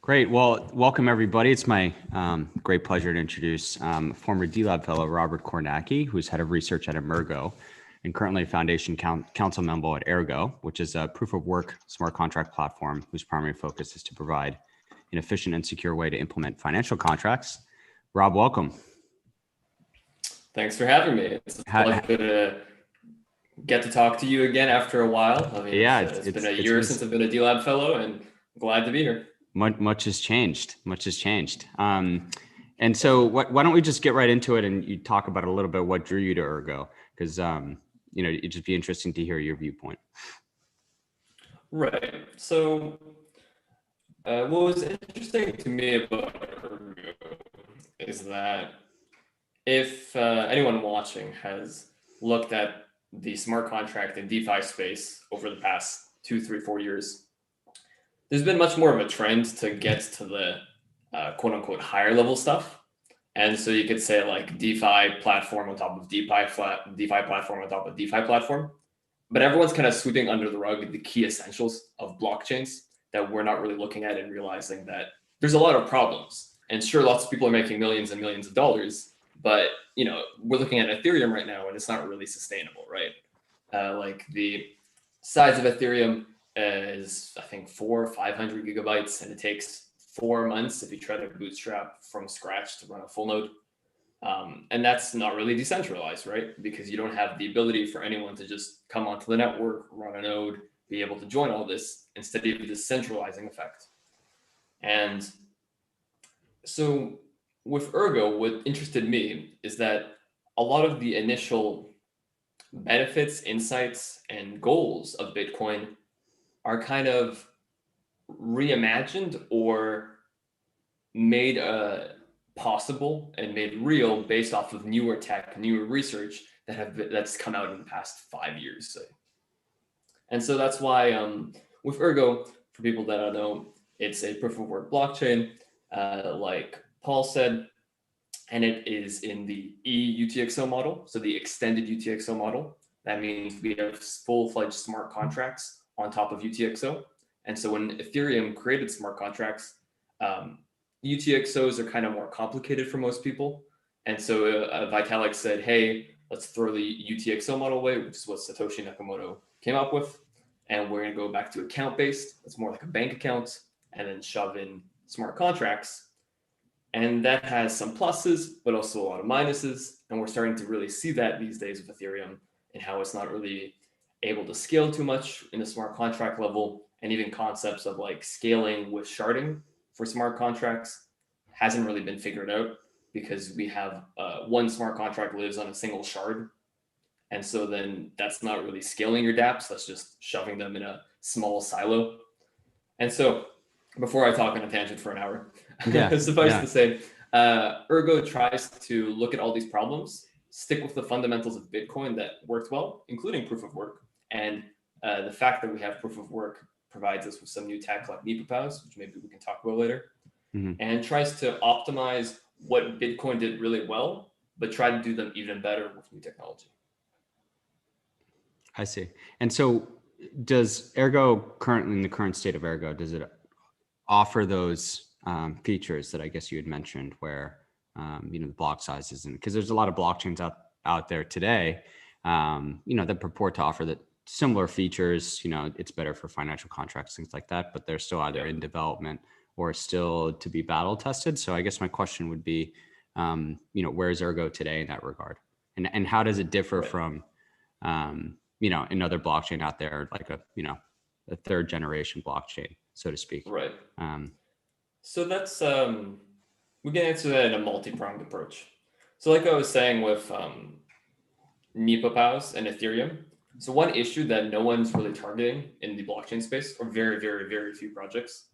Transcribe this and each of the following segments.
Great. Well, welcome everybody. It's my great pleasure to introduce former D-Lab fellow Robert Kornacki, who's head of research at Emergo and currently a foundation council member at Ergo, which is a proof of work smart contract platform whose primary focus is to provide an efficient and secure way to implement financial contracts. Rob, welcome. Thanks for having me. It's a pleasure to get to talk to you again after a while. I mean, yeah, it's been a year since I've been a D-Lab fellow, and glad to be here. Much has changed. And so why don't we just get right into it and you talk about a little bit what drew you to Ergo? Because, it'd just be interesting to hear your viewpoint. Right. So what was interesting to me about Ergo is that if anyone watching has looked at the smart contract and DeFi space over the past 2, 3, 4 years, there's been much more of a trend to get to the quote unquote higher level stuff. And so you could say like DeFi platform on top of DeFi platform on top of DeFi platform. But everyone's kind of sweeping under the rug the key essentials of blockchains that we're not really looking at and realizing that there's a lot of problems. And sure, lots of people are making millions and millions of dollars, but we're looking at Ethereum right now and it's not really sustainable, right? Like the size of Ethereum is, I think, 400 or 500 gigabytes, and it takes 4 months if you try to bootstrap from scratch to run a full node. And that's not really decentralized, right? Because you don't have the ability for anyone to just come onto the network, run a node, be able to join all this. Instead, you have this centralizing effect. And so with Ergo, what interested me is that a lot of the initial benefits, insights, and goals of Bitcoin are kind of reimagined or made possible and made real based off of newer tech, newer research that's come out in the past 5 years, say. And so that's why with Ergo, for people that don't know, it's a proof of work blockchain, like Paul said, and it is in the eUTXO model, so the extended UTXO model. That means we have full-fledged smart contracts on top of UTXO. And so when Ethereum created smart contracts, UTXOs are kind of more complicated for most people. And so Vitalik said, hey, let's throw the UTXO model away, which is what Satoshi Nakamoto came up with. And we're going to go back to account-based. It's more like a bank account, and then shove in smart contracts. And that has some pluses, but also a lot of minuses. And we're starting to really see that these days with Ethereum and how it's not really able to scale too much in the smart contract level, and even concepts of like scaling with sharding for smart contracts hasn't really been figured out, because we have one smart contract lives on a single shard. And so then that's not really scaling your dApps, that's just shoving them in a small silo. And so before I talk on a tangent for an hour, suffice to say, Ergo tries to look at all these problems, stick with the fundamentals of Bitcoin that worked well, including proof of work. And the fact that we have proof of work provides us with some new tech like NepoPows, which maybe we can talk about later, and tries to optimize what Bitcoin did really well, but try to do them even better with new technology. I see. And so does Ergo currently, in the current state of Ergo, does it offer those features that I guess you had mentioned where, the block sizes, and because there's a lot of blockchains out there today, that purport to offer that similar features, it's better for financial contracts, things like that, but they're still either in development or still to be battle tested. So I guess my question would be, where's Ergo today in that regard? And how does it differ from, another blockchain out there, like a third generation blockchain, so to speak? Right. So that's, we can answer that in a multi-pronged approach. So like I was saying with NepoPows and Ethereum, so one issue that no one's really targeting in the blockchain space, or very, very, very few projects,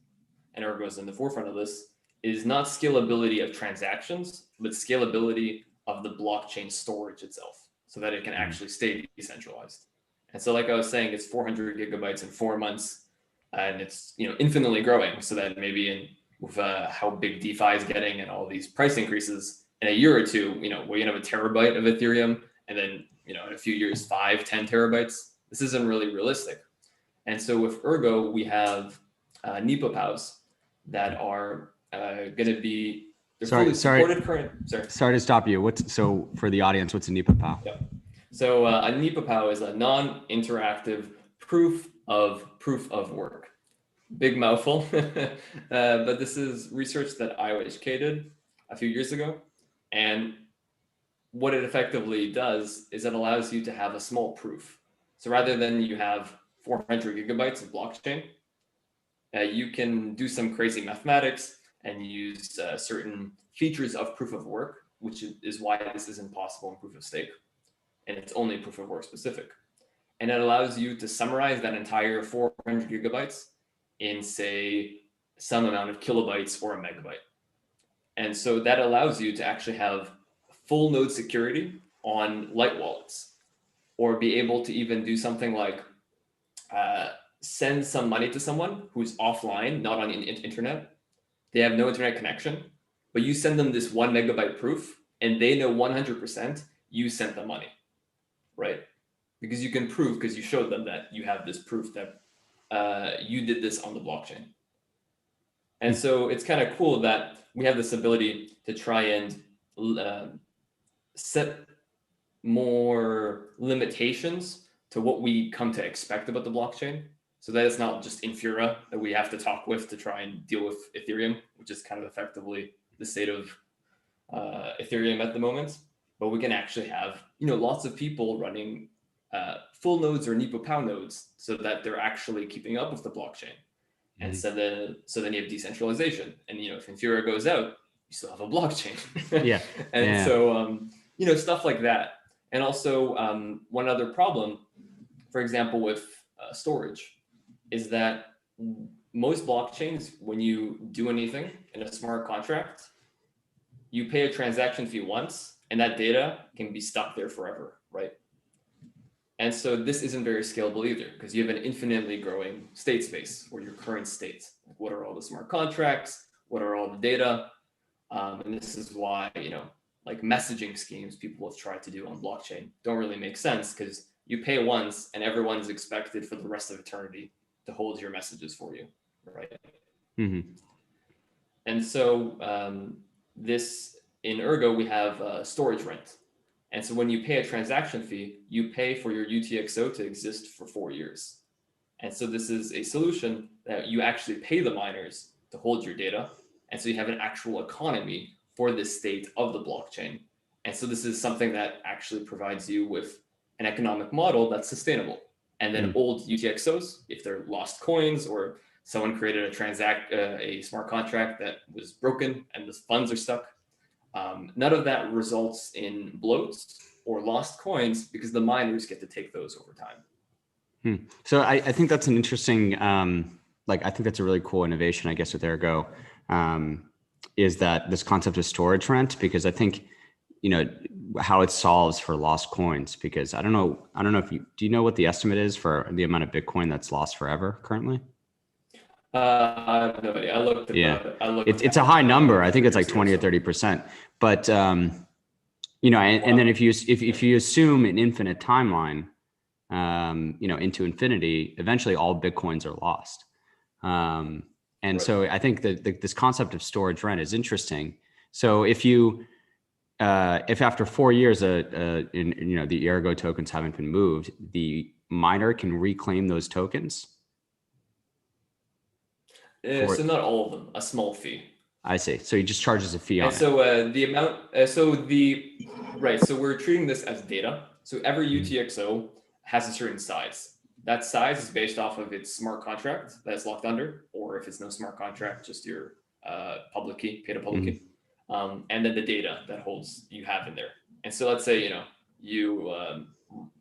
and Ergo is in the forefront of this, is not scalability of transactions, but scalability of the blockchain storage itself, so that it can actually stay decentralized. And so like I was saying, it's 400 gigabytes in 4 months, and it's infinitely growing, so that maybe with how big DeFi is getting and all these price increases, in a year or two, we're going to have a terabyte of Ethereum, and then in a few years, 5, 10 terabytes. This isn't really realistic. And so with Ergo, we have NepoPows that are going to be they're Sorry, fully sorry. supported current. Sorry to stop you. So for the audience, what's a NEPA POW? Yeah. So a NEPA POW is a non-interactive proof of work. Big mouthful, but this is research that IOHK did a few years ago, and what it effectively does is it allows you to have a small proof. So rather than you have 400 gigabytes of blockchain, you can do some crazy mathematics and use certain features of proof of work, which is why this isn't possible in proof of stake, and it's only proof of work specific. And it allows you to summarize that entire 400 gigabytes in, say, some amount of kilobytes or a megabyte. And so that allows you to actually have full node security on light wallets, or be able to even do something like send some money to someone who's offline, not on the internet. They have no internet connection, but you send them this 1 megabyte proof and they know 100% you sent the money, right? Because you can prove, because you showed them that you have this proof that you did this on the blockchain. And so it's kind of cool that we have this ability to try and set more limitations to what we come to expect about the blockchain. So that it's not just Infura that we have to talk with to try and deal with Ethereum, which is kind of effectively the state of Ethereum at the moment. But we can actually have, lots of people running full nodes or NEPA POW nodes so that they're actually keeping up with the blockchain. And so then you have decentralization. And, if Infura goes out, you still have a blockchain. Yeah. And so, stuff like that. And also one other problem, for example, with storage, is that most blockchains, when you do anything in a smart contract, you pay a transaction fee once, and that data can be stuck there forever, right? And so this isn't very scalable either, because you have an infinitely growing state space, or your current state. Like, what are all the smart contracts? What are all the data? And this is why, like messaging schemes people have tried to do on blockchain don't really make sense, because you pay once and everyone is expected for the rest of eternity to hold your messages for you, right? Mm-hmm. And so this in Ergo, we have storage rent. And so when you pay a transaction fee, you pay for your UTXO to exist for 4 years. And so this is a solution that you actually pay the miners to hold your data. And so you have an actual economy for this state of the blockchain. And so this is something that actually provides you with an economic model that's sustainable. And then old UTXOs, if they're lost coins or someone created a smart contract that was broken and the funds are stuck, none of that results in bloats or lost coins, because the miners get to take those over time. So I think that's an interesting, I think that's a really cool innovation, I guess, with Ergo, is that this concept of storage rent, because I think, how it solves for lost coins, because I don't know if do you know what the estimate is for the amount of Bitcoin that's lost forever currently? I have no idea. I looked at it's a high number. I think it's like 20 or 30%, but, and then if you assume an infinite timeline, into infinity, eventually all Bitcoins are lost. And so I think that this concept of storage rent is interesting. So if after 4 years, the Ergo tokens haven't been moved, the miner can reclaim those tokens. So not all of them, a small fee. I see. So he just charges a fee on it. So the amount, so we're treating this as data. So every UTXO has a certain size. That size is based off of its smart contract that's locked under, or if it's no smart contract, just your public key, paid a public key. And then the data that you have in there. And so let's say, you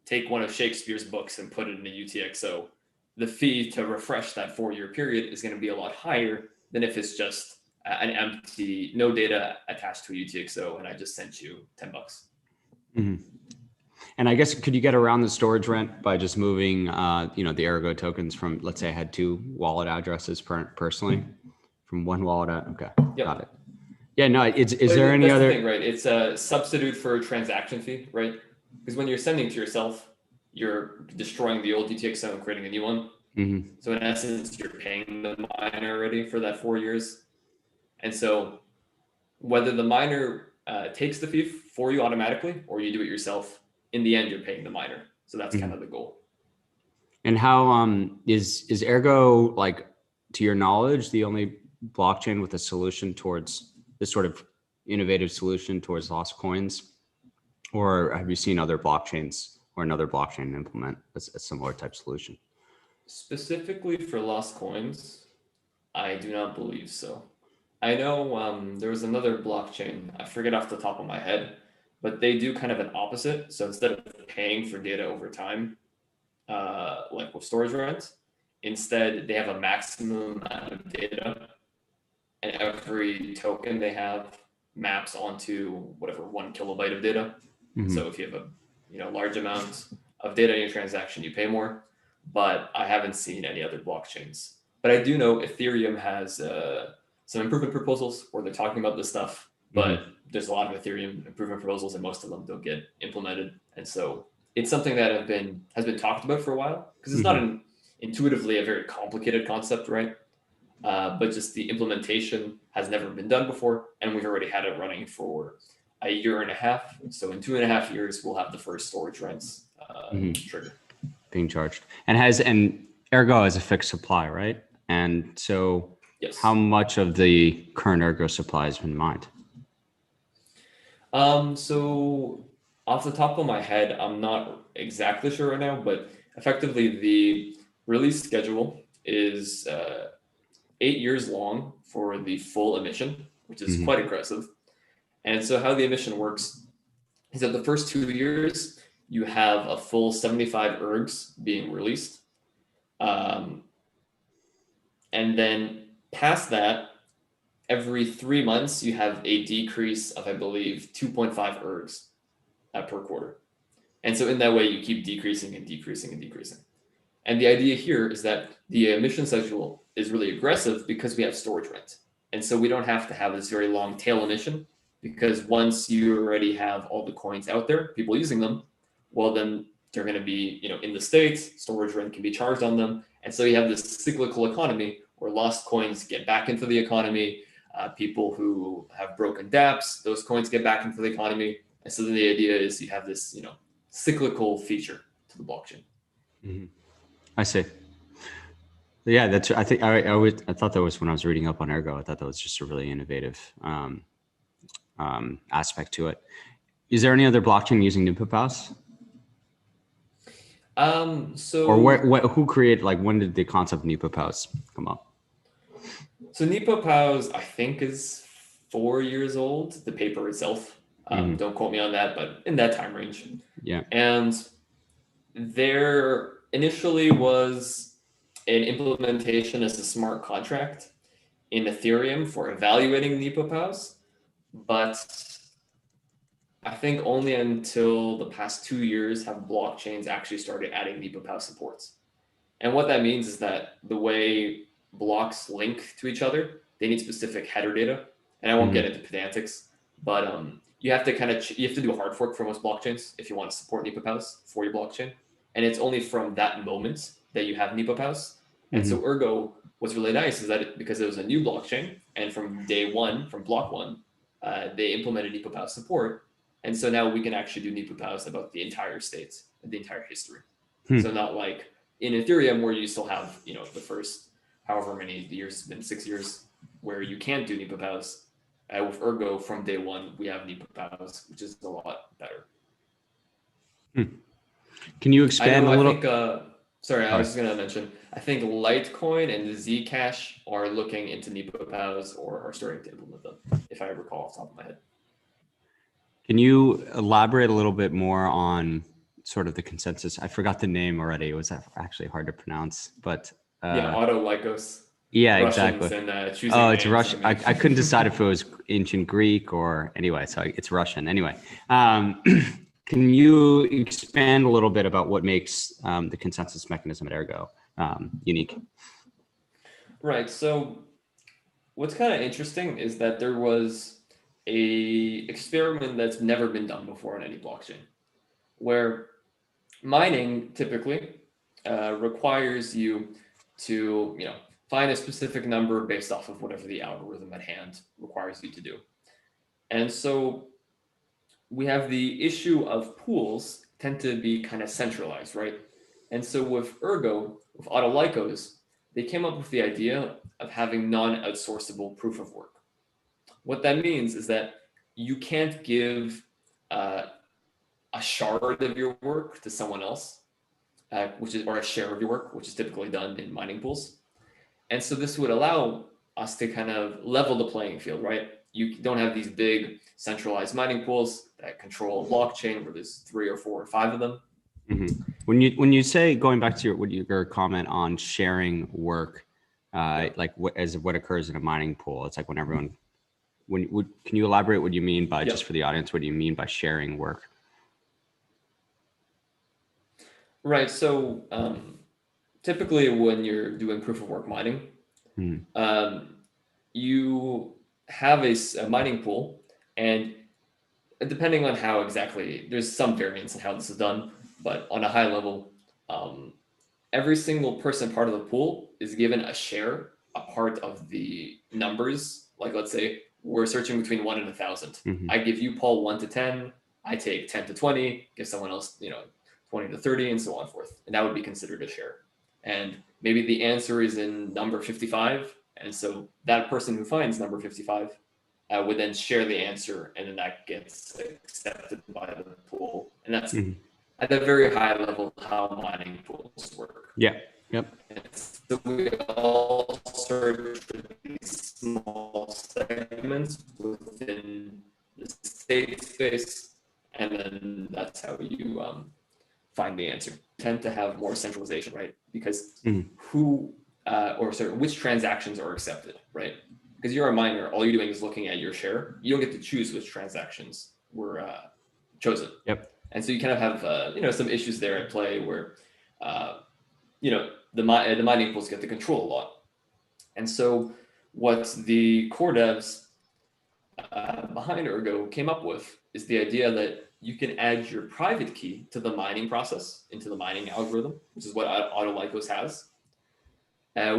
take one of Shakespeare's books and put it in a UTXO, the fee to refresh that 4-year period is going to be a lot higher than if it's just an empty, no data attached to a UTXO, and I just sent you $10. Mm-hmm. And I guess, could you get around the storage rent by just moving, the Ergo tokens from, let's say I had 2 wallet addresses personally, from one wallet? Okay, yep. Got it. Yeah, no, is there any other thing, right? It's a substitute for a transaction fee, right? Because when you're sending to yourself, you're destroying the old UTXO and creating a new one. Mhm. So in essence, you're paying the miner already for that 4 years. And so whether the miner takes the fee for you automatically or you do it yourself, in the end, you're paying the miner. So that's kind of Mhm. the goal. And how is Ergo, like, to your knowledge, the only blockchain with a solution towards this sort of innovative solution towards lost coins, or have you seen other blockchains or another blockchain implement a similar type solution? Specifically for lost coins, I do not believe so. I know there was another blockchain, I forget off the top of my head, but they do kind of an opposite. So instead of paying for data over time, like with storage rent, instead they have a maximum amount of data, and every token they have maps onto whatever 1 kilobyte of data. Mhm. So if you have a large amount of data in your transaction, you pay more. But I haven't seen any other blockchains. But I do know Ethereum has some improvement proposals where they're talking about this stuff. But Mhm. there's a lot of Ethereum improvement proposals, and most of them don't get implemented. And so it's something that has been talked about for a while because it's not Mhm. intuitively a very complicated concept, right? But just the implementation has never been done before, and we've already had it running for a year and a half. So in 2.5 years, we'll have the first storage rents Mhm. trigger. Being charged, and Ergo has a fixed supply, right? And so, how Yes. much of the current Ergo supply has been mined? So off the top of my head, I'm not exactly sure right now, but effectively the release schedule is 8 years long for the full emission, which is Mhm. quite aggressive. And so how the emission works is that the first 2 years you have a full 75 ergs being released, um, and then past that, every 3 months you have a decrease of I believe 2.5 ergs per quarter. And so in that way, you keep decreasing and decreasing and decreasing. And the idea here is that the emission schedule is really aggressive because we have storage rent. And so we don't have to have this very long tail emission because once you already have all the coins out there, people using them, well, then they're going to be, in the States, storage rent can be charged on them. And so you have this cyclical economy where lost coins get back into the economy. People who have broken dApps, those coins get back into the economy. And so then the idea is you have this, cyclical feature to the blockchain. Mhm. I see. Yeah, that's. I think I thought that was when I was reading up on Ergo. I thought that was just a really innovative aspect to it. Is there any other blockchain using NuPapas? Or So who created, like, when did the concept of NuPapas come up? so Nepo Pause, I think, is 4 years old. The paper itself. Hmm. Don't quote me on that, but in that time range. Yeah. And there initially was an implementation as a smart contract in Ethereum for evaluating Nepo Pause, but I think only until the past 2 years have blockchains actually started adding Nepo Pause supports. And what that means is that the way blocks link to each other, they need specific header data. And I won't get Hmm. into pedantics, but you have to you have to do a hard fork for most blockchains if you want to support NepoPows for your blockchain. And it's only from that moment that you have NepoPows. And Hmm. so Ergo, what's really nice is that because it was a new blockchain, and from day one, from block one, they implemented NepoPows support. And so now we can actually do NepoPows about the entire state, the entire history. So Hmm. not like in Ethereum where you still have, the first however many years, it's been 6 years, where you can't do NepoPows. With Ergo from day one, we have NepoPows, which is a lot better. Hmm. Can you I expand know, a I think, little? sorry, I Sorry. was just going to mention, I think Litecoin and Zcash are looking into NepoPows or are starting to implement them, if I recall off the top of my head. Can you elaborate a little bit more on sort of the consensus? I forgot the name already. It was actually hard to pronounce, but Yeah, Auto Lycos, yeah, Russians exactly. and Oh, choosing it's names. I Russian. I couldn't decide mean, if it was ancient Greek or anyway, so it's Russian. Anyway, um, can you expand a little bit about what makes the consensus mechanism at Ergo unique? right. So what's kind of interesting is that there was a experiment that's never been done before on any blockchain, where mining typically requires you to, find a specific number based off of whatever the algorithm at hand requires you to do. And so we have the issue of pools tend to be kind of centralized, right? And so with Ergo, with Autolykos, they came up with the idea of having non-outsourceable proof of work. What that means is that you can't give uh, a shard of your work to someone else, or a share of your work, which is typically done in mining pools. And so this would allow us to kind of level the playing field, right? You don't have these big centralized mining pools that control a blockchain where there's 3 or 4 or 5 of them. Mm-hmm. When you say, going back to your comment on sharing work, like what occurs in a mining pool, it's like when everyone, can you elaborate what you mean by, just for the audience, what do you mean by sharing work? Right. So typically when you're doing proof of work mining, you have a mining pool, and depending on how exactly, there's some variance in how this is done, but on a high level, every single person part of the pool is given a share, a part of the numbers. Like, let's say we're searching between 1 and 1,000. I give you, Paul, 1 to 10. I take 10 to 20, give someone else, 20 to 30, and so on forth. And that would be considered a share. And maybe the answer is in number 55. And so that person who finds number 55 would then share the answer, and then that gets accepted by the pool. And that's at a very high level how mining pools work. Yeah. Yep. And so we all search for these small segments within the state space, and then that's how you find the answer. Tend to have more centralization, right? Because which transactions are accepted, right? Because you're a miner, all you're doing is looking at your share. You don't get to choose which transactions were chosen. Yep. And so you kind of have some issues there at play where the mining pools get to control a lot. And so what the core devs behind Ergo came up with is the idea that you can add your private key to the mining process, into the mining algorithm, which is what Autolykos has,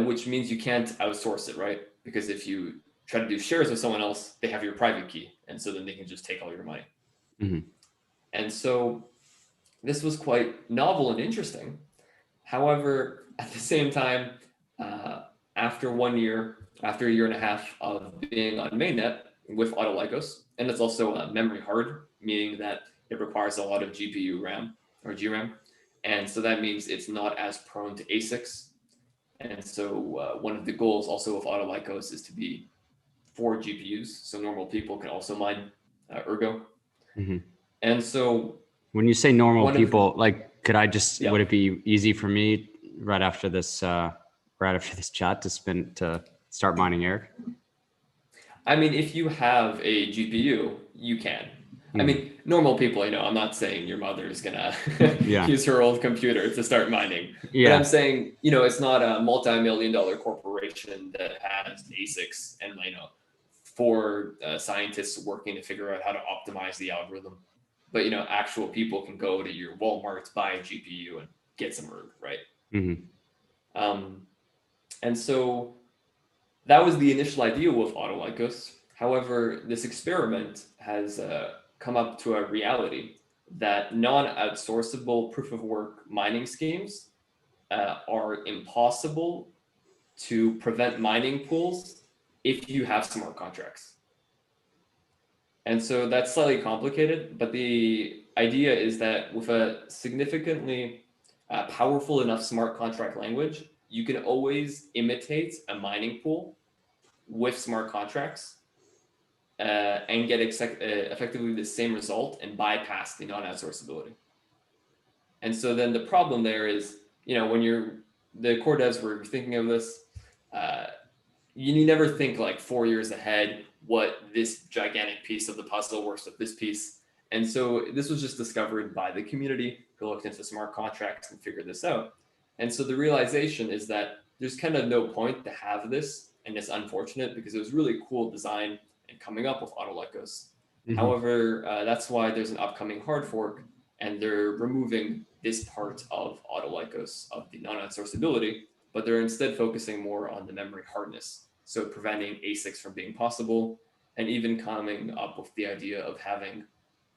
which means you can't outsource it, right? Because if you try to do shares with someone else, they have your private key, and so then they can just take all your money. And so this was quite novel and interesting. However, at the same time, after a year and a half of being on mainnet with Autolykos, and it's also memory hard, meaning that it requires a lot of GPU RAM or GRAM. And so that means it's not as prone to ASICs. And so one of the goals also of Autolykos is to be 4 GPUs, so normal people can also mine Ergo. And so when you say normal people, could I just, would it be easy for me right after this chat to start mining Eric? I mean, if you have a GPU, you can. I mean, normal people, I'm not saying your mother is gonna use her old computer to start mining. But I'm saying, it's not a multi-million-dollar corporation that has ASICs and 4 scientists working to figure out how to optimize the algorithm. But actual people can go to your Walmart, buy a GPU, and get some Erg, right? And so that was the initial idea with Autolykos. However, this experiment has come up to a reality that non-outsourceable proof of work mining schemes are impossible to prevent mining pools if you have smart contracts. And so that's slightly complicated, but the idea is that with a significantly powerful enough smart contract language, you can always imitate a mining pool with smart contracts and get effectively the same result and bypass the non-outsourceability. And so then the problem there is, when the core devs were thinking of this, you never think like 4 years ahead what this gigantic piece of the puzzle works with this piece. And so this was just discovered by the community who looked into smart contracts and figured this out. And so the realization is that there's kind of no point to have this, and it's unfortunate because it was really cool design and coming up with Autolykos. However, that's why there's an upcoming hard fork, and they're removing this part of Autolycos of the non-outsourceability, but they're instead focusing more on the memory hardness. So preventing ASICs from being possible, and even coming up with the idea of having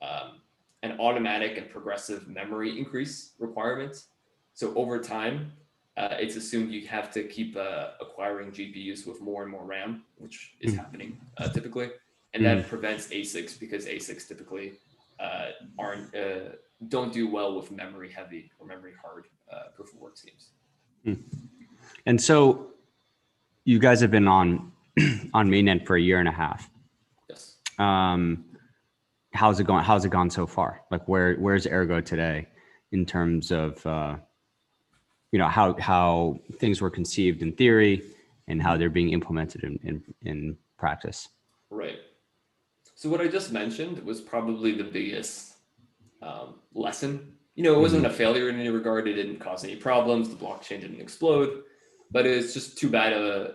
an automatic and progressive memory increase requirement. So over time, it's assumed you have to keep acquiring GPUs with more and more RAM, which is happening typically, and that prevents ASICs because ASICs typically aren't don't do well with memory heavy or memory hard proof of work schemes. And so you guys have been on mainnet for a year and a half. Yes. How's it going? How's it gone so far? Like where's Ergo today in terms of how things were conceived in theory and how they're being implemented in practice? Right. So what I just mentioned was probably the biggest lesson. It wasn't a failure in any regard. It didn't cause any problems. The blockchain didn't explode, but it's just too bad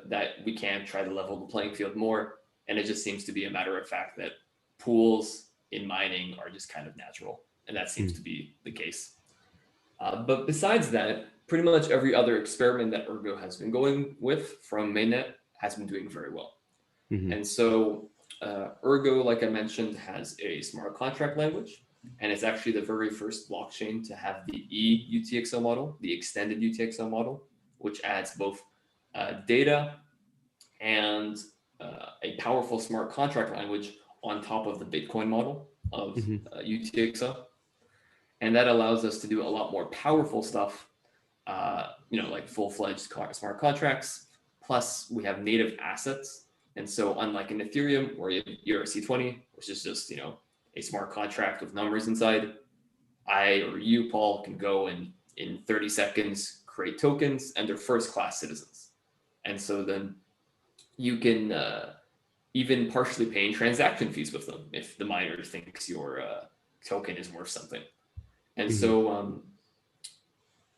that we can't try to level the playing field more. And it just seems to be a matter of fact that pools in mining are just kind of natural. And that seems to be the case. But besides that, pretty much every other experiment that Ergo has been going with from mainnet has been doing very well. And so Ergo, like I mentioned, has a smart contract language, and it's actually the very first blockchain to have the eUTXO model, the extended UTXO model, which adds both data and a powerful smart contract language on top of the Bitcoin model of UTXO. And that allows us to do a lot more powerful stuff, like full-fledged smart contracts. Plus, we have native assets. And so unlike in Ethereum, where you have ERC20, which is just, a smart contract with numbers inside, I or you, Paul, can go and in 30 seconds create tokens, and they're first-class citizens. And so then you can even partially pay transaction fees with them if the miner thinks your token is worth something. And so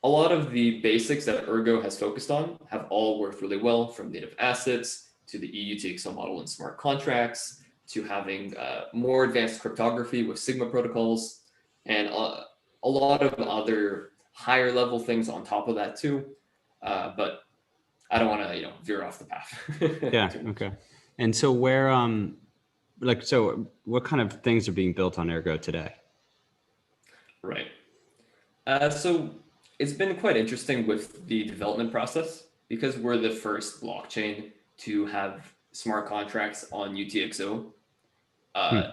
a lot of the basics that Ergo has focused on have all worked really well, from native assets to the eUTXO model and smart contracts, to having more advanced cryptography with Sigma protocols, and a lot of other higher level things on top of that too. But I don't want to, veer off the path. Yeah. Okay. And so what kind of things are being built on Ergo today? Right. So it's been quite interesting with the development process, because we're the first blockchain to have smart contracts on UTXO.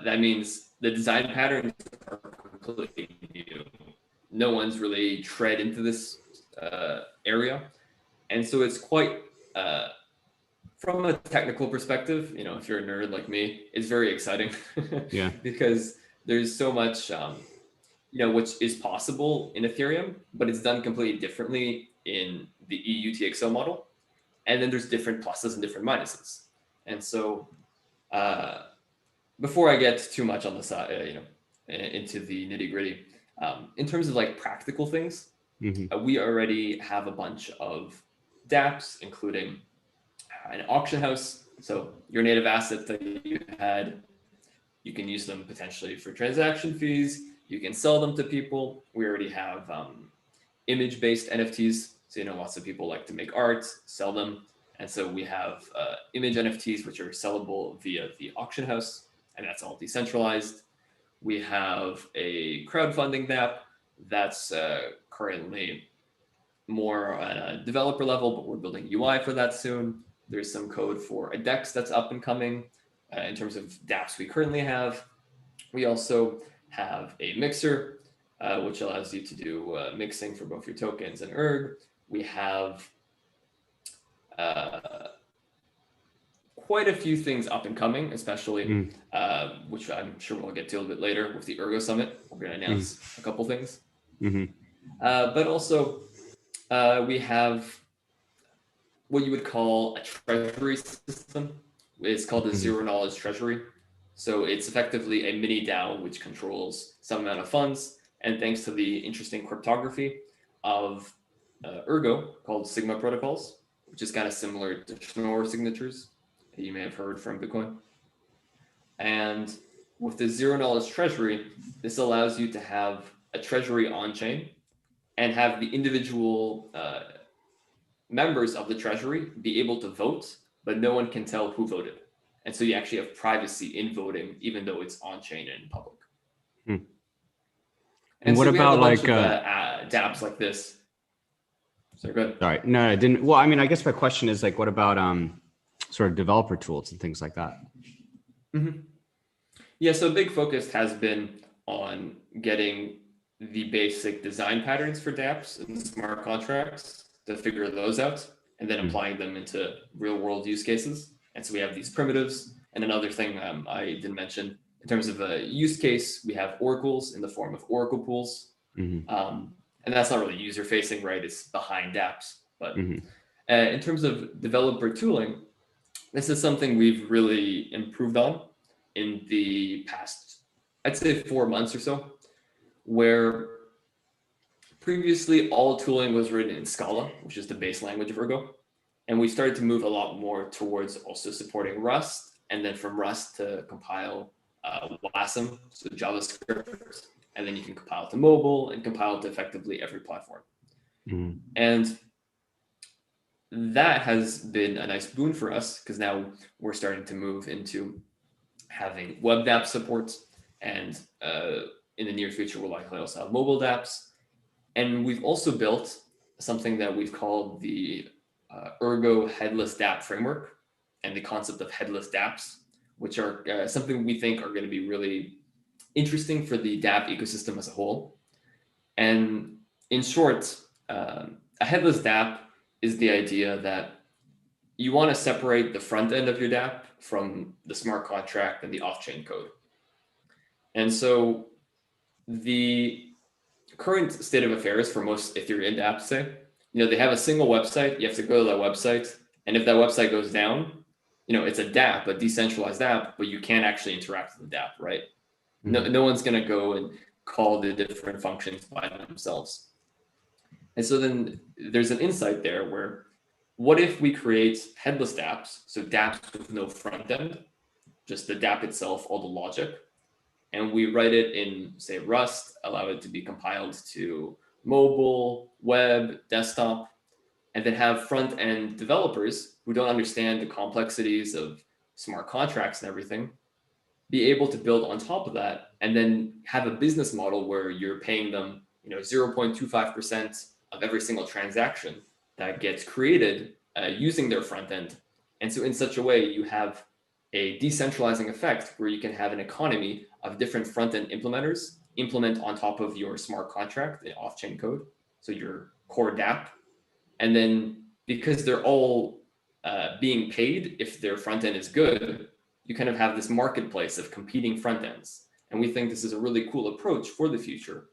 That means the design patterns are completely new. No one's really tread into this area. And so it's quite, from a technical perspective, if you're a nerd like me, it's very exciting. Yeah. Because there's so much, which is possible in Ethereum, but it's done completely differently in the eUTXO model. And then there's different pluses and different minuses. And so before I get too much on the side, into the nitty gritty, in terms of like practical things, we already have a bunch of dApps, including an auction house. So your native assets that you had, you can use them potentially for transaction fees. You can sell them to people. We already have image-based NFTs. So, lots of people like to make art, sell them. And so we have image NFTs, which are sellable via the auction house, and that's all decentralized. We have a crowdfunding app that's currently more at a developer level, but we're building UI for that soon. There's some code for a DEX that's up and coming in terms of dApps we currently have. We also have a mixer, which allows you to do mixing for both your tokens and ERG. We have quite a few things up and coming, especially, which I'm sure we'll get to a little bit later with the Ergo Summit. We're going to announce a couple things. But also, we have what you would call a treasury system. It's called the Zero Knowledge Treasury. So it's effectively a mini DAO which controls some amount of funds. And thanks to the interesting cryptography of Ergo called Sigma protocols, which is kind of similar to Schnorr signatures that you may have heard from Bitcoin. And with the Zero Knowledge Treasury, this allows you to have a treasury on-chain and have the individual members of the treasury be able to vote, but no one can tell who voted. And so you actually have privacy in voting, even though it's on chain and public. Hmm. And what so we have about a bunch like of dApps like this. So good. sorry, no, I didn't. Well, I mean, I guess my question is like, what about sort of developer tools and things like that? Mm-hmm. Yeah, so a big focus has been on getting the basic design patterns for dApps and smart contracts to figure those out, and then applying them into real world use cases. And so we have these primitives. And another thing I didn't mention in terms of a use case, we have oracles in the form of oracle pools. And that's not really user facing, right? It's behind dApps. But in terms of developer tooling, this is something we've really improved on in the past, I'd say 4 months or so, where previously all tooling was written in Scala, which is the base language of Ergo. And we started to move a lot more towards also supporting Rust, and then from Rust to compile WASM, so JavaScript, and then you can compile to mobile and compile to effectively every platform. And that has been a nice boon for us because now we're starting to move into having web dApp support, and in the near future, we'll likely also have mobile dApps. And we've also built something that we've called the Ergo Headless dApp framework, and the concept of headless dApps, which are something we think are going to be really interesting for the dApp ecosystem as a whole. And in short, a headless dApp is the idea that you want to separate the front end of your dApp from the smart contract and the off-chain code. And so the current state of affairs for most Ethereum dApps, say, they have a single website. You have to go to that website, and if that website goes down, it's a dApp, a decentralized app, but you can't actually interact with the dApp, right? No one's going to go and call the different functions by themselves. And so then there's an insight there where, what if we create headless dApps, so dApps with no front end, just the dApp itself, all the logic, and we write it in, say, Rust, allow it to be compiled to mobile, web, desktop, and then have front-end developers who don't understand the complexities of smart contracts and everything, be able to build on top of that, and then have a business model where you're paying them 0.25% of every single transaction that gets created using their front end. And so in such a way, you have a decentralizing effect where you can have an economy of different front-end implementers implement on top of your smart contract, the off-chain code, so your core dApp. And then because they're all being paid, if their front end is good, you kind of have this marketplace of competing front ends. And we think this is a really cool approach for the future,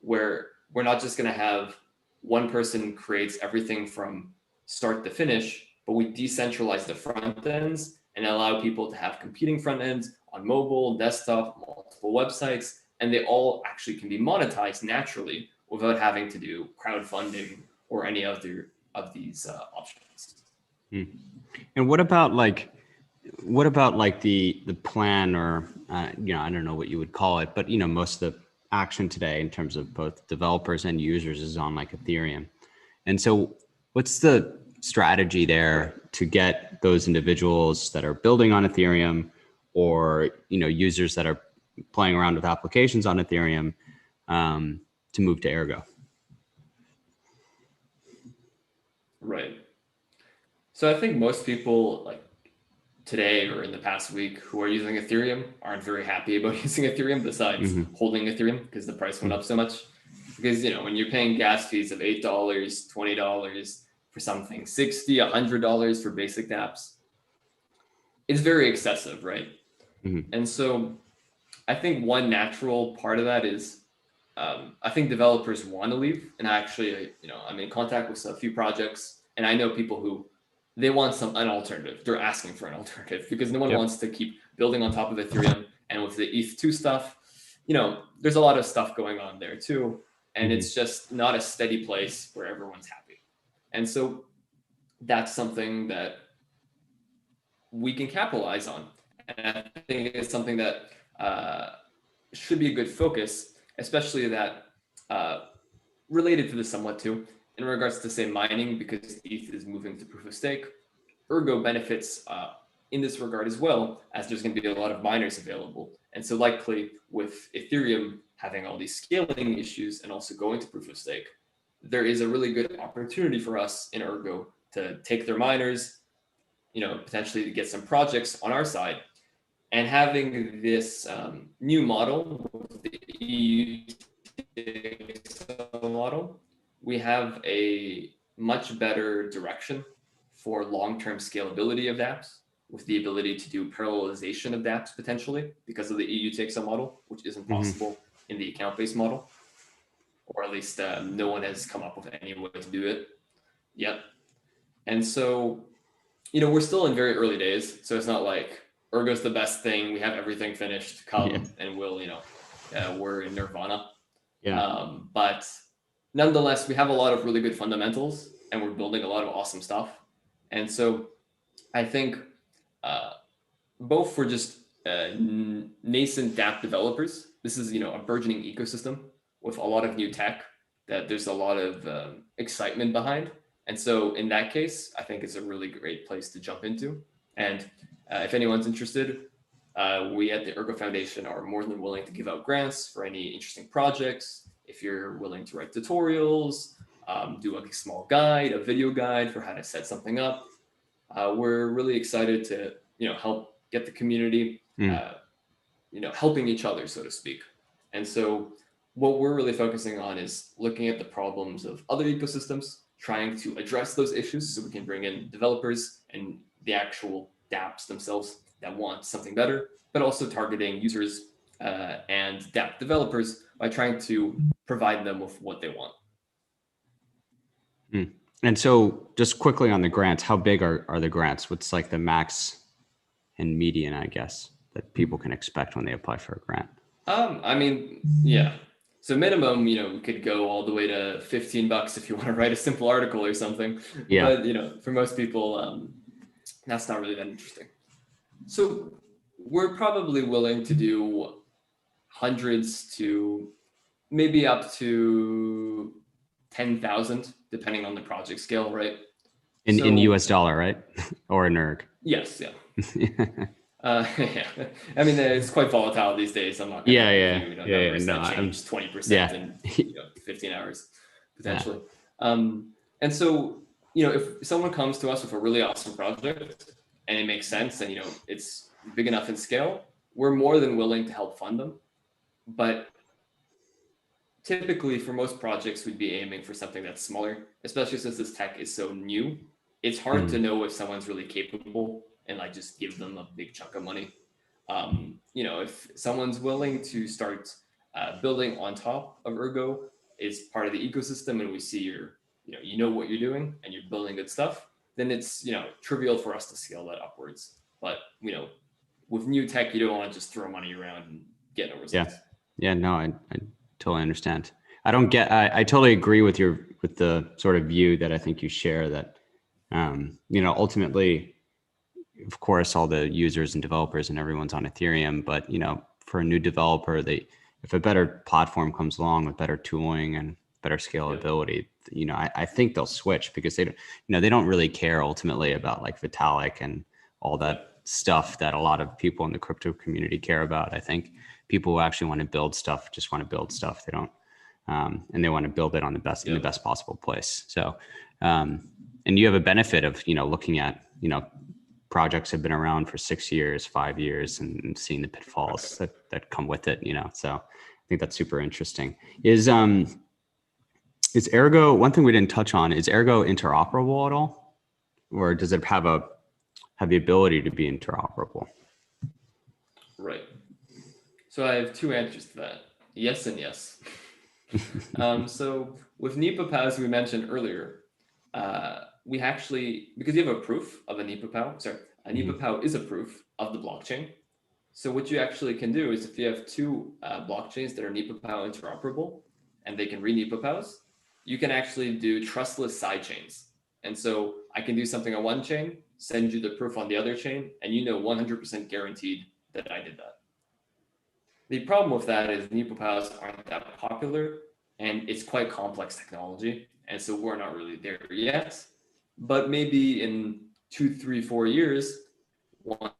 where we're not just going to have one person creates everything from start to finish, but we decentralize the front ends and allow people to have competing front ends on mobile, desktop, multiple websites, and they all actually can be monetized naturally without having to do crowdfunding or any other of these options. And what about like the plan, or I don't know what you would call it, but most of the action today in terms of both developers and users is on like Ethereum. And so what's the strategy there to get those individuals that are building on Ethereum, or users that are playing around with applications on Ethereum, to move to Ergo? Right. So I think most people, like today or in the past week, who are using Ethereum aren't very happy about using Ethereum, besides holding Ethereum because the price went up so much. Because when you're paying gas fees of $8, $20 for something, $60, $100 for basic dApps, it's very excessive, right? And so I think one natural part of that is I think developers want to leave. And actually, I'm in contact with a few projects, and I know people who they want an alternative. They're asking for an alternative because no one wants to keep building on top of Ethereum. And with the ETH2 stuff, there's a lot of stuff going on there too. And it's just not a steady place where everyone's happy. And so that's something that we can capitalize on. And I think it's something that should be a good focus, especially that related to this somewhat too, in regards to say mining, because ETH is moving to proof of stake, Ergo benefits in this regard as well, as there's going to be a lot of miners available. And so likely with Ethereum having all these scaling issues and also going to proof of stake, there is a really good opportunity for us in Ergo to take their miners, potentially to get some projects on our side. And having this new model, the EU model, we have a much better direction for long-term scalability of dApps, with the ability to do parallelization of dApps potentially because of the EU TXL model, which isn't possible in the account-based model, or at least no one has come up with any way to do it yet. And so, we're still in very early days, so it's not like Ergo's the best thing, we have everything finished, come and we'll, we're in nirvana. But nonetheless, we have a lot of really good fundamentals and we're building a lot of awesome stuff. And so I think both for just nascent dApp developers, this is, a burgeoning ecosystem with a lot of new tech that there's a lot of excitement behind. And so in that case, I think it's a really great place to jump into. And if anyone's interested, we at the Ergo Foundation are more than willing to give out grants for any interesting projects. If you're willing to write tutorials, do a small guide, a video guide for how to set something up. We're really excited to, help get the community, helping each other, so to speak. And so what we're really focusing on is looking at the problems of other ecosystems, trying to address those issues so we can bring in developers and the actual dApps themselves that want something better, but also targeting users and dApp developers by trying to provide them with what they want. And so just quickly on the grants, how big are the grants? What's like the max and median, I guess, that people can expect when they apply for a grant? So minimum, we could go all the way to $15 if you want to write a simple article or something. Yeah. But, for most people, that's not really that interesting. So we're probably willing to do hundreds to maybe up to 10,000, depending on the project scale, right? In US dollar, right? Or in ERG? Yes, yeah. Yeah, I mean, it's quite volatile these days. I'm not going to numbers that change 20% in 15 hours potentially. And so, if someone comes to us with a really awesome project and it makes sense and it's big enough in scale, we're more than willing to help fund them. But typically, for most projects, we'd be aiming for something that's smaller, especially since this tech is so new. It's hard to know if someone's really capable and like just give them a big chunk of money. If someone's willing to start building on top of Ergo, is part of the ecosystem, and we see you know what you're doing and you're building good stuff, then it's trivial for us to scale that upwards. But with new tech, you don't want to just throw money around and get no results. No, I totally understand. I totally agree with the sort of view that I think you share, that ultimately, of course, all the users and developers and everyone's on Ethereum, but for a new developer, if a better platform comes along with better tooling and better scalability, I think they'll switch, because they don't really care ultimately about like Vitalik and all that stuff that a lot of people in the crypto community care about. I think people who actually want to build stuff just want to build stuff. They don't, and they want to build it on in the best possible place. So, and you have a benefit of looking at projects have been around for 6 years, 5 years, and seeing the pitfalls that come with it. So I think that's super interesting. Is Ergo, one thing we didn't touch on, is Ergo interoperable at all, or does it have the ability to be interoperable? Right. So I have two answers to that. Yes and yes. So with NEPA POWs we mentioned earlier, we actually, because you have a proof of a NEPA POW, a NEPA POW is a proof of the blockchain. So what you actually can do is, if you have two blockchains that are NEPA POW interoperable and they can read NEPA POWs, you can actually do trustless side chains. And so I can do something on one chain, send you the proof on the other chain, and 100% guaranteed that I did that. The problem with that is NEPA POWs aren't that popular, and it's quite complex technology. And so we're not really there yet. But maybe in 2, 3, 4 years, once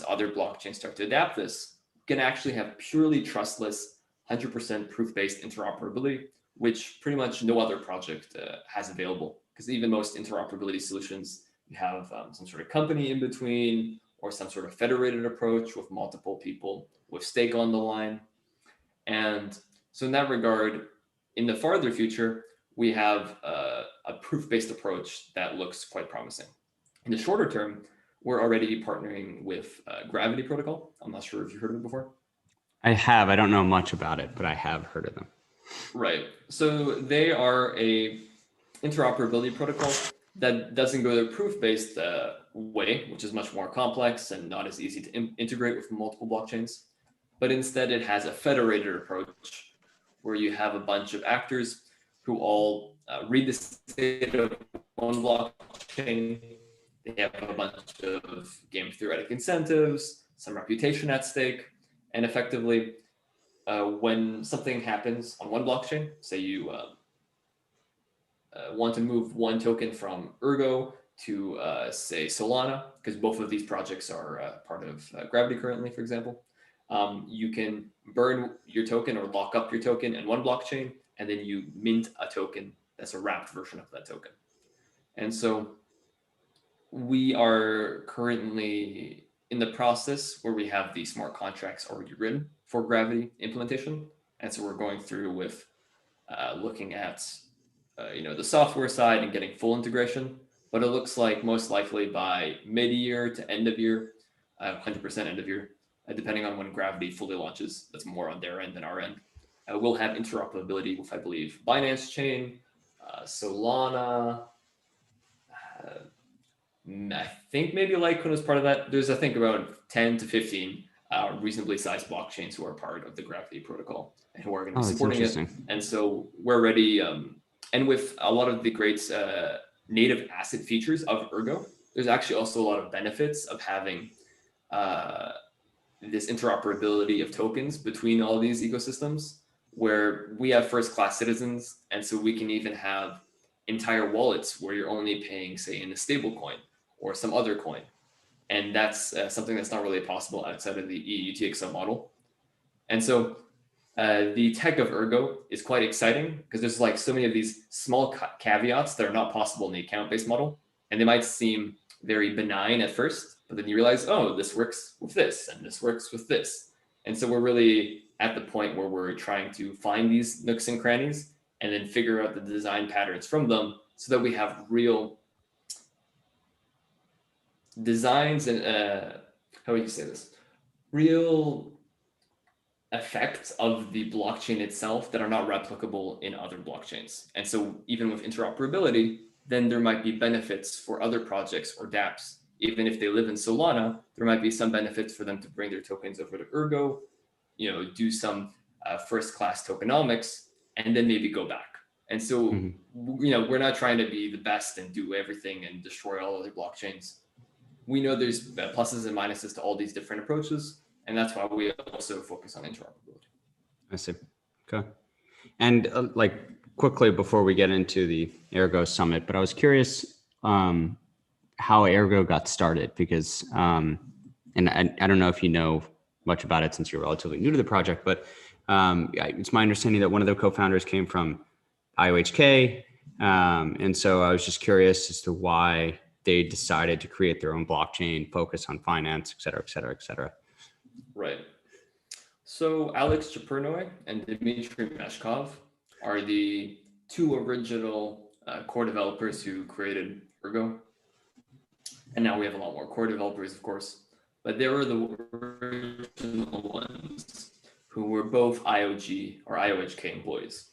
other blockchains start to adapt this, we can actually have purely trustless, 100% proof-based interoperability, which pretty much no other project has available. Because even most interoperability solutions, you have some sort of company in between, or some sort of federated approach with multiple people with stake on the line. And so in that regard, in the farther future, we have a proof-based approach that looks quite promising. In the shorter term, we're already partnering with Gravity Protocol. I'm not sure if you've heard of it before. I have. I don't know much about it, but I have heard of them. Right. So they are a interoperability protocol that doesn't go the proof-based way, which is much more complex and not as easy to integrate with multiple blockchains. But instead, it has a federated approach where you have a bunch of actors who all read the state of one blockchain. They have a bunch of game theoretic incentives, some reputation at stake, and effectively, when something happens on one blockchain, say you want to move one token from Ergo to, say, Solana, because both of these projects are part of Gravity currently, for example, you can burn your token or lock up your token in one blockchain, and then you mint a token that's a wrapped version of that token. And so we are currently in the process where we have the smart contracts already written for Gravity implementation. And so we're going through with looking at the software side and getting full integration. But it looks like most likely by mid-year to end of year, 100% end of year, depending on when Gravity fully launches. That's more on their end than our end. We'll have interoperability with, I believe, Binance Chain, Solana. I think maybe Litecoin was part of that. There's, I think, about 10 to 15 reasonably sized blockchains who are part of the Gravity protocol and who are going to be supporting it. And so we're ready. And with a lot of the great native asset features of Ergo, there's actually also a lot of benefits of having this interoperability of tokens between all of these ecosystems, where we have first-class citizens. And so we can even have entire wallets where you're only paying, say, in a stable coin or some other coin. And that's something that's not really possible outside of the EU UTXO model. And so the tech of Ergo is quite exciting because there's like so many of these small caveats that are not possible in the account-based model. And they might seem very benign at first, but then you realize, oh, this works with this and this works with this. And so we're really at the point where we're trying to find these nooks and crannies and then figure out the design patterns from them so that we have real designs and how would you say this? Real effects of the blockchain itself that are not replicable in other blockchains. And so even with interoperability, then there might be benefits for other projects or dApps. Even if they live in Solana, there might be some benefits for them to bring their tokens over to Ergo, do some first-class tokenomics, and then maybe go back. And so, we're not trying to be the best and do everything and destroy all other blockchains. We know there's pluses and minuses to all these different approaches, and that's why we also focus on interoperability. I see. Okay. And quickly before we get into the Ergo Summit, but I was curious how Ergo got started because, and I don't know if you know much about it since you're relatively new to the project, but it's my understanding that one of the co-founders came from IOHK. And so I was just curious as to why they decided to create their own blockchain, focus on finance, et cetera, et cetera, et cetera. Right. So Alex Chapurnoy and Dmitry Meshkov are the two original core developers who created Ergo. And now we have a lot more core developers, of course, but they were the original ones who were both IOG or IOHK employees.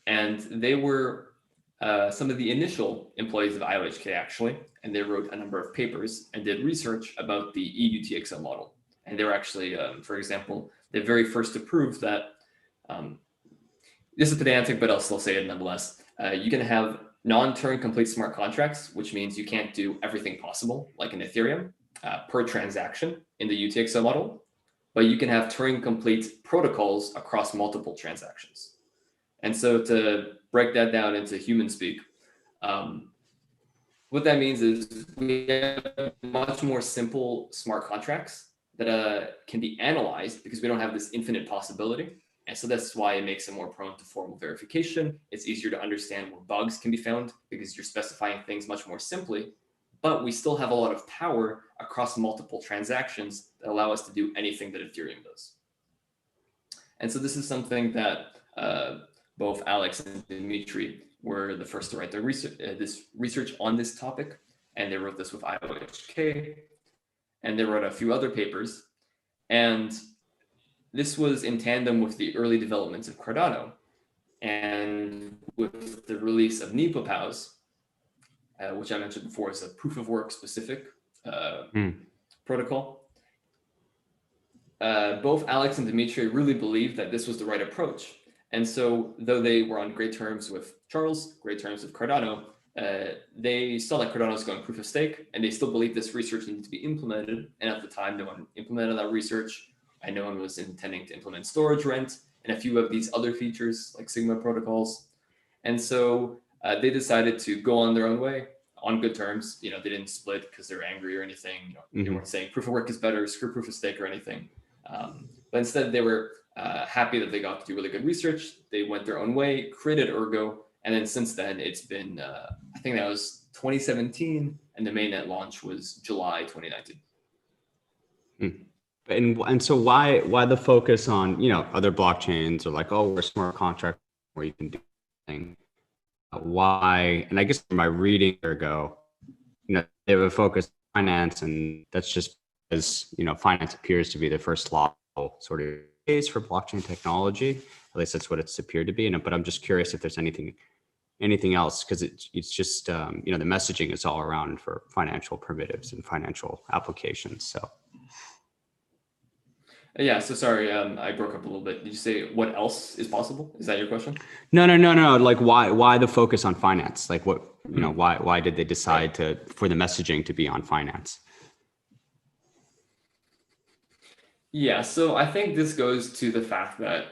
And they were some of the initial employees of IOHK, actually, and they wrote a number of papers and did research about the EUTXO model. And they were actually, for example, the very first to prove that, this is pedantic, but I'll still say it nonetheless, you can have non-Turing complete smart contracts, which means you can't do everything possible, like in Ethereum, per transaction in the UTXO model, but you can have Turing complete protocols across multiple transactions. And so to break that down into human speak, what that means is we have much more simple smart contracts that can be analyzed because we don't have this infinite possibility. And so that's why it makes it more prone to formal verification. It's easier to understand where bugs can be found because you're specifying things much more simply, but we still have a lot of power across multiple transactions that allow us to do anything that Ethereum does. And so this is something that both Alex and Dimitri were the first to write their this research on this topic. And they wrote this with IOHK, and they wrote a few other papers. And this was in tandem with the early developments of Cardano and with the release of NepoPows, which I mentioned before is a proof of work specific protocol. Both Alex and Dimitri really believed that this was the right approach. And so though they were on great terms with Charles, great terms with Cardano, they saw that Cardano was going proof of stake, and they still believed this research needed to be implemented. And at the time, no one implemented that research, and no one was intending to implement storage rent and a few of these other features like Sigma protocols. And so they decided to go on their own way on good terms. They didn't split because they're angry or anything. They weren't saying proof of work is better, screw proof of stake or anything. But instead, they were happy that they got to do really good research. They went their own way, created Ergo, and then since then, it's been, I think that was 2017, and the mainnet launch was July 2019. And so why the focus on other blockchains, or like, oh, we're a smart contract where you can do things? Why? And I guess from my reading Ergo, they have a focus on finance, and that's just because finance appears to be the first law sort of case for blockchain technology. At least that's what it's appeared to be. But I'm just curious if there's anything else, because it's just the messaging is all around for financial primitives and financial applications. So yeah, so sorry, I broke up a little bit. Did you say what else is possible? Is that your question? No. Like why the focus on finance? Like what why did they decide for the messaging to be on finance? Yeah, so I think this goes to the fact that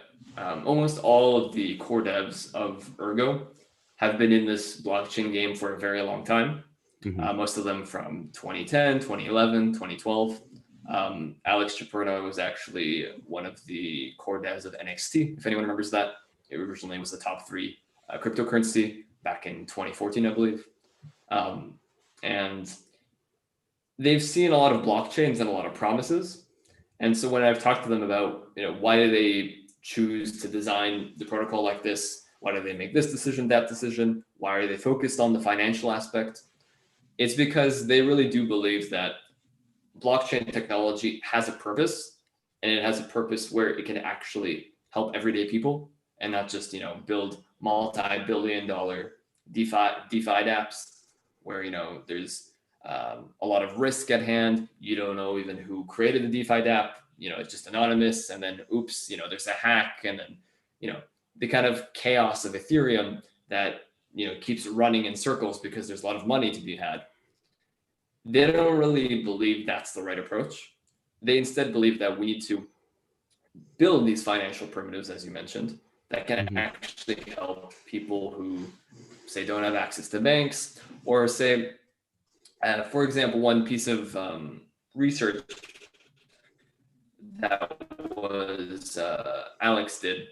almost all of the core devs of Ergo have been in this blockchain game for a very long time. Most of them from 2010, 2011, 2012. Alex Chaperno was actually one of the core devs of NXT, if anyone remembers that. It originally was the top 3 cryptocurrency back in 2014, I believe. And they've seen a lot of blockchains and a lot of promises. And so when I've talked to them about, why do they choose to design the protocol like this? Why do they make this decision, that decision? Why are they focused on the financial aspect? It's because they really do believe that blockchain technology has a purpose, and it has a purpose where it can actually help everyday people and not just, build multi-billion-dollar DeFi apps where, there's a lot of risk at hand. You don't know even who created the DeFi app. It's just anonymous, and then oops, there's a hack, and then the kind of chaos of Ethereum that keeps running in circles because there's a lot of money to be had. They don't really believe that's the right approach. They instead believe that we need to build these financial primitives, as you mentioned, that can actually help people who say don't have access to banks, or say, for example, one piece of research that was Alex did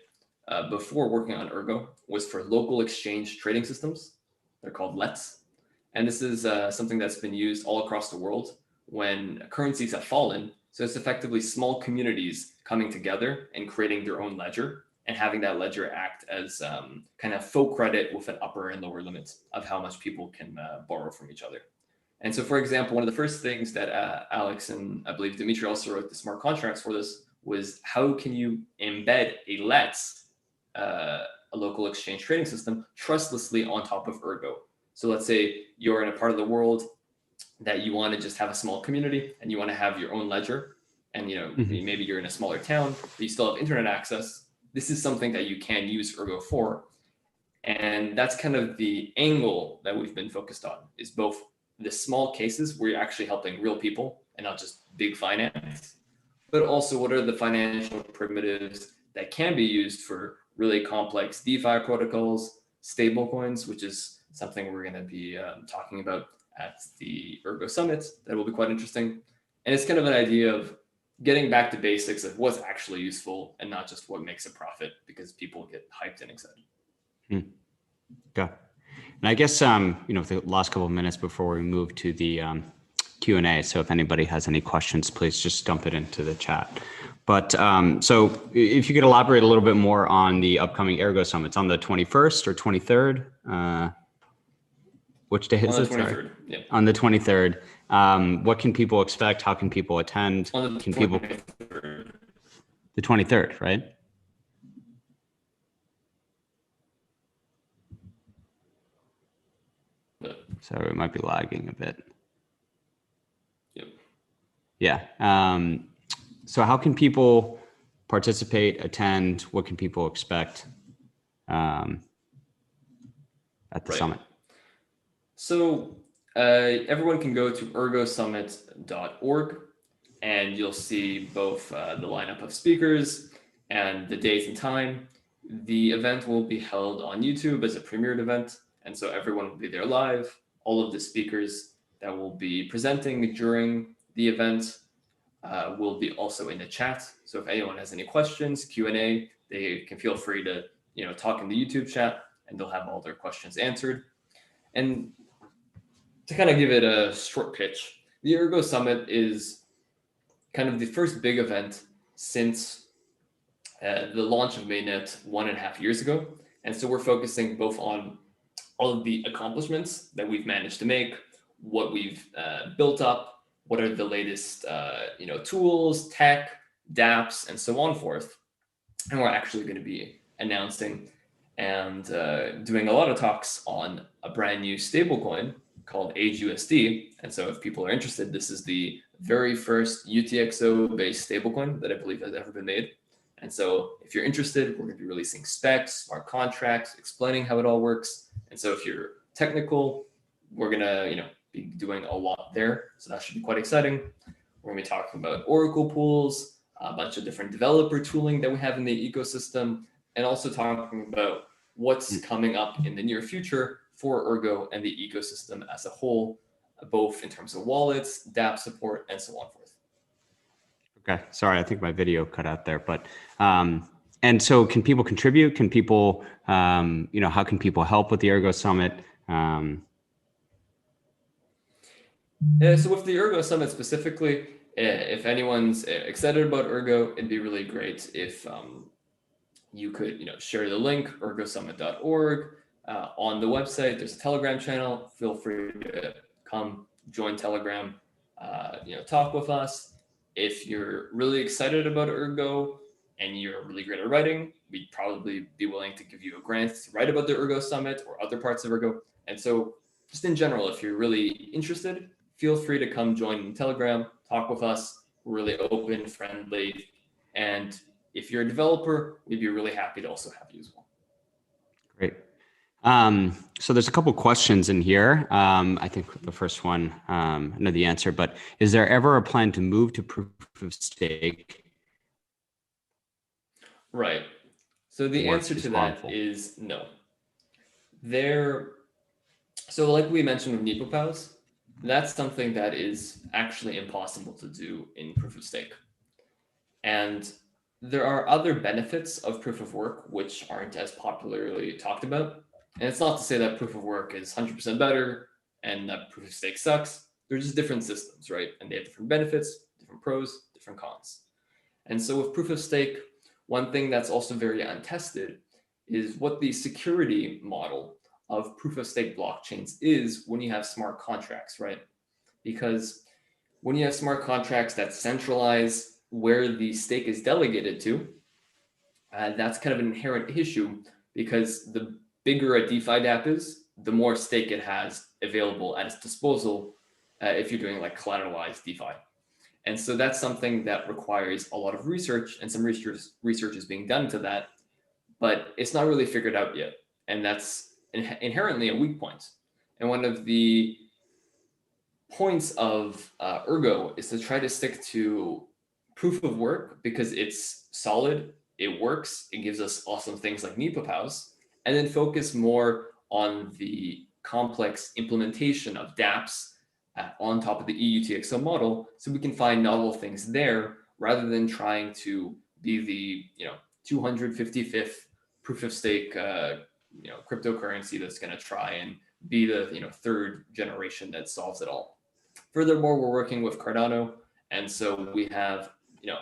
before working on Ergo was for local exchange trading systems. They're called LETs. And this is something that's been used all across the world when currencies have fallen. So it's effectively small communities coming together and creating their own ledger, and having that ledger act as kind of faux credit with an upper and lower limits of how much people can borrow from each other. And so, for example, one of the first things that Alex and I believe Dimitri also wrote the smart contracts for this was, how can you embed a LETS, a local exchange trading system, trustlessly on top of Ergo? So let's say you're in a part of the world that you want to just have a small community and you want to have your own ledger, and maybe you're in a smaller town, but you still have internet access. This is something that you can use Ergo for. And that's kind of the angle that we've been focused on, is both the small cases where you're actually helping real people and not just big finance, but also what are the financial primitives that can be used for really complex DeFi protocols, stablecoins, which is something we're going to be talking about at the Ergo Summit. That will be quite interesting. And it's kind of an idea of getting back to basics of what's actually useful and not just what makes a profit, because people get hyped and excited. Okay. And I guess, the last couple of minutes before we move to the Q&A. So if anybody has any questions, please just dump it into the chat. But so if you could elaborate a little bit more on the upcoming Ergo Summit. It's on the 21st or 23rd. Which day is it? On the 23rd. Yeah. On the 23rd. What can people expect? How can people attend? On the 23rd. The 23rd, right? So it might be lagging a bit. Yep. Yeah. So how can people participate, attend? What can people expect at the summit? So everyone can go to ergosummit.org and you'll see both the lineup of speakers and the date and time. The event will be held on YouTube as a premiered event. And so everyone will be there live. All of the speakers that will be presenting during the event will be also in the chat. So if anyone has any questions, Q&A, they can feel free to talk in the YouTube chat and they'll have all their questions answered. And to kind of give it a short pitch, the Ergo Summit is kind of the first big event since the launch of Mainnet 1.5 years ago. And so we're focusing both on all of the accomplishments that we've managed to make, what we've built up, what are the latest tools, tech, dApps, and so on forth. And we're actually going to be announcing and doing a lot of talks on a brand new stablecoin called AgeUSD. And so if people are interested, this is the very first UTXO-based stablecoin that I believe has ever been made. And so if you're interested, we're going to be releasing specs, smart contracts, explaining how it all works. And so if you're technical, we're going to be doing a lot there. So that should be quite exciting. We're going to be talking about Oracle pools, a bunch of different developer tooling that we have in the ecosystem, and also talking about what's coming up in the near future for Ergo and the ecosystem as a whole, both in terms of wallets, dApp support, and so on forth. Okay, sorry, I think my video cut out there, but and so can people contribute? Can people, how can people help with the Ergo Summit? So with the Ergo Summit specifically, if anyone's excited about Ergo, it'd be really great if you could, share the link, ergosummit.org. On the website, there's a Telegram channel. Feel free to come join Telegram, talk with us. If you're really excited about Ergo and you're really great at writing, we'd probably be willing to give you a grant to write about the Ergo Summit or other parts of Ergo. And so just in general, if you're really interested, feel free to come join Telegram, talk with us. We're really open, friendly. And if you're a developer, we'd be really happy to also have you as well. Great. So there's a couple questions in here. I think the first one, I know the answer, but is there ever a plan to move to proof of stake? Right. So the answer to that is no. So like we mentioned with NepoPows, that's something that is actually impossible to do in proof of stake. And there are other benefits of proof of work which aren't as popularly talked about. And it's not to say that proof of work is 100% better and that proof of stake sucks. They're just different systems, right? And they have different benefits, different pros, different cons. And so with proof of stake, one thing that's also very untested is what the security model of proof of stake blockchains is when you have smart contracts, right? Because when you have smart contracts that centralize where the stake is delegated to, that's kind of an inherent issue, because the bigger a DeFi dApp is, the more stake it has available at its disposal if you're doing like collateralized DeFi. And so that's something that requires a lot of research, and some research is being done to that, but it's not really figured out yet. And that's inherently a weak point. And one of the points of Ergo is to try to stick to proof of work because it's solid, it works, it gives us awesome things like NepoPows, and then focus more on the complex implementation of dApps on top of the EUTXO model, so we can find novel things there rather than trying to be the 255th proof of stake cryptocurrency that's going to try and be the third generation that solves it all. Furthermore, we're working with Cardano, and so we have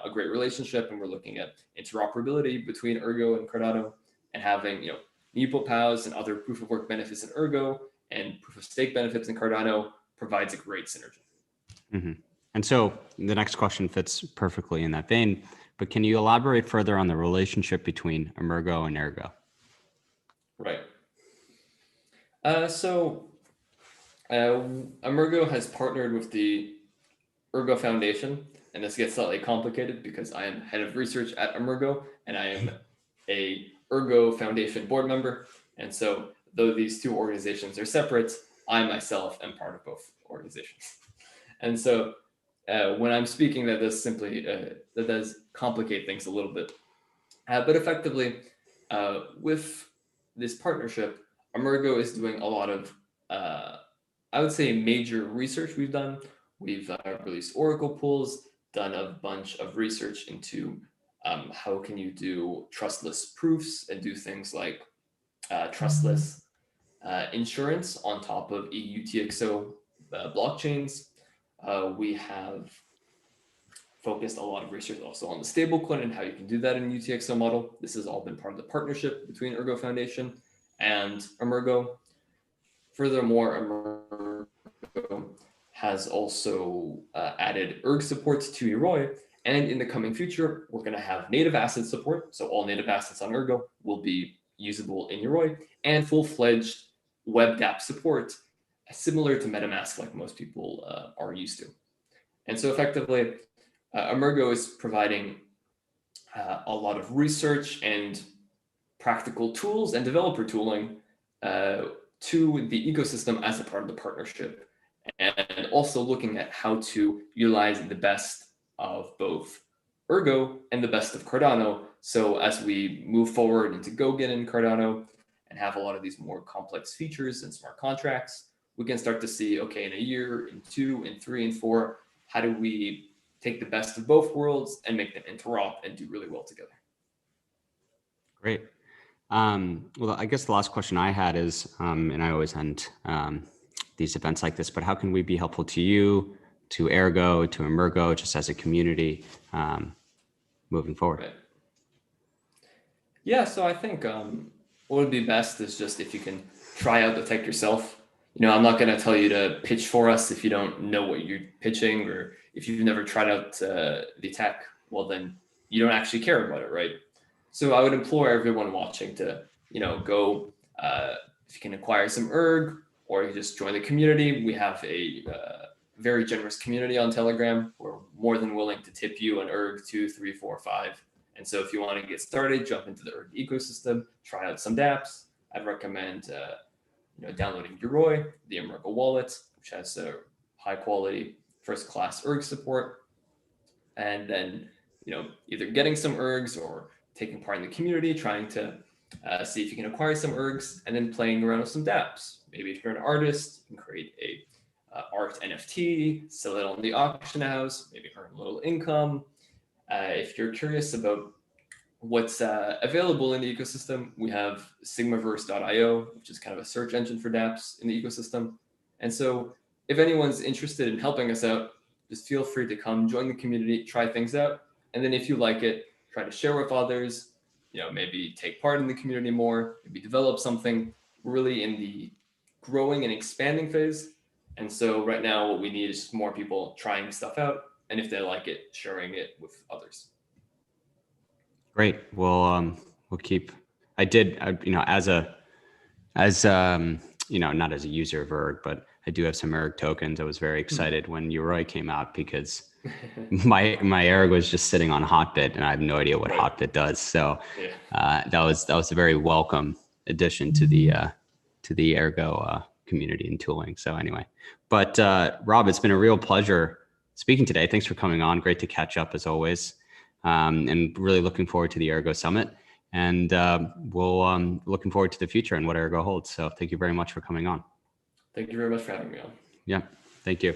a great relationship, and we're looking at interoperability between Ergo and Cardano, and having NepoPows and other proof of work benefits in Ergo and proof of stake benefits in Cardano provides a great synergy. Mm-hmm. And so the next question fits perfectly in that vein, but can you elaborate further on the relationship between Emurgo and Ergo? Right. Emurgo has partnered with the Ergo Foundation, and this gets slightly complicated because I am head of research at Emurgo, and I am a Ergo Foundation board member. And so though these two organizations are separate, I myself am part of both organizations. And so when I'm speaking, that does complicate things a little bit. But effectively, with this partnership, Emurgo is doing a lot of, I would say, major research we've done. We've released Oracle pools, done a bunch of research into how can you do trustless proofs and do things like trustless insurance on top of EUTXO blockchains. We have focused a lot of research also on the stablecoin and how you can do that in UTXO model. This has all been part of the partnership between Ergo Foundation and Emurgo. Furthermore, Emurgo has also added ERG support to Yoroi, and in the coming future, we're going to have native asset support. So all native assets on Ergo will be usable in Yoroi, and full-fledged web dApp support, similar to MetaMask, like most people are used to. And so effectively, Emurgo is providing a lot of research and practical tools and developer tooling to the ecosystem as a part of the partnership, and also looking at how to utilize the best of both Ergo and the best of Cardano. So as we move forward into Goguen and Cardano and have a lot of these more complex features and smart contracts, we can start to see, okay, in a year, in 2, in 3, and 4, how do we take the best of both worlds and make them interop and do really well together? Great. Well, I guess the last question I had is, and I always end these events like this, but how can we be helpful to you, to Ergo, to Emurgo, just as a community moving forward? Right. Yeah, so I think what would be best is just if you can try out the tech yourself. I'm not going to tell you to pitch for us if you don't know what you're pitching, or if you've never tried out the tech, well, then you don't actually care about it, right? So I would implore everyone watching to, go, if you can acquire some ERG, or you just join the community. We have a very generous community on Telegram. We're more than willing to tip you an ERG 2, 3, 4, 5. And so if you want to get started, jump into the ERG ecosystem, try out some dApps. I'd recommend downloading Yoroi, the Emurgo wallet, which has a high quality first-class ERG support, and then either getting some ERGs or taking part in the community, trying to see if you can acquire some ERGs, and then playing around with some dApps. Maybe if you're an artist, you can create a art NFT, sell it on the auction house, maybe earn a little income. If you're curious about what's available in the ecosystem, we have Sigmaverse.io, which is kind of a search engine for dApps in the ecosystem. And so if anyone's interested in helping us out, just feel free to come join the community, try things out. And then if you like it, try to share with others, maybe take part in the community more, maybe develop something. We're really in the growing and expanding phase. And so right now what we need is just more people trying stuff out. And if they like it, sharing it with others. Great. Well, we'll keep. I did, not as a user of ERG, but I do have some ERG tokens. I was very excited when Yoroi came out because my ERG was just sitting on Hotbit, and I have no idea what Hotbit does. So that was a very welcome addition to the Ergo community and tooling. So anyway, but Rob, it's been a real pleasure speaking today. Thanks for coming on. Great to catch up as always. and really looking forward to the Ergo Summit. And we'll looking forward to the future and what Ergo holds. So thank you very much for coming on. Thank you very much for having me on. Yeah, thank you.